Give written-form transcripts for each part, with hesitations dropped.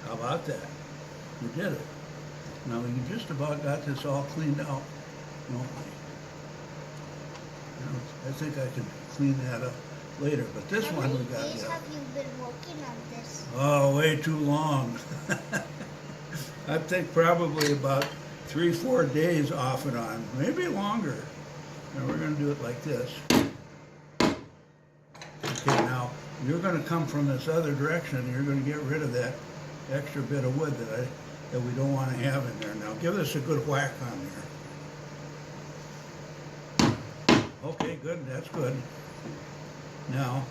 How about that? You did it. Now, you just about got this all cleaned out, don't we? You know, I think I can clean that up later, but this one we got. How many days have you been working on this? Oh, way too long. I think probably about 3-4 days off and on, maybe longer. And we're going to do it like this. Okay, now you're going to come from this other direction, and you're going to get rid of that extra bit of wood that we don't want to have in there. Now give this a good whack on there. Okay, good, that's good. Now,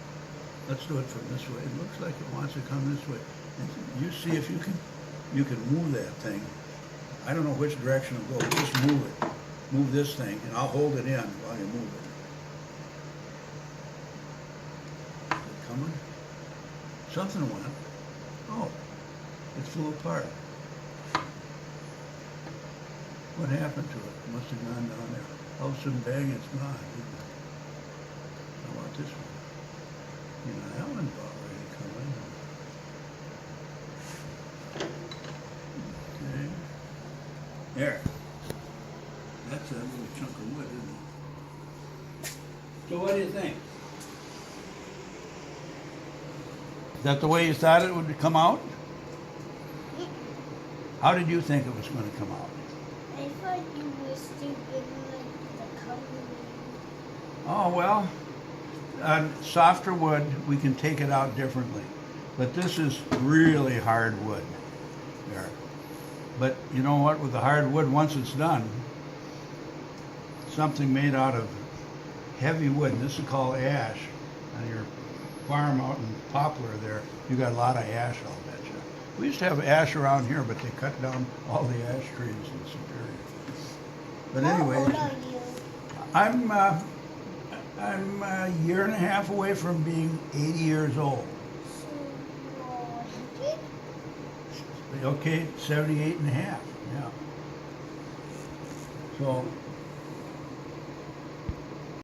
let's do it from this way. It looks like it wants to come this way. And you see if you can move that thing. I don't know which direction it'll go. Just move it. Move this thing, and I'll hold it in while you move it. Is it coming? Something went. Oh, it flew apart. What happened to it? It must have gone down there. All of a sudden, bang, it's gone. How about this one? You know, that one's about ready to come in. Okay. There. That's a little chunk of wood, isn't it? So what do you think? Is that the way you thought it would come out? How did you think it was going to come out? I thought you were still giving like the coloring. Oh, well, on softer wood, we can take it out differently. But this is really hard wood there. But you know what, with the hard wood, once it's done, something made out of heavy wood, and this is called ash. On your farm out in Poplar there, you got a lot of ash, I'll bet you. We used to have ash around here, but they cut down all the ash trees in Superior. But anyway, How old are you? I'm a year and a half away from being 80 years old. So you're 100? Okay, 78 and a half, yeah. So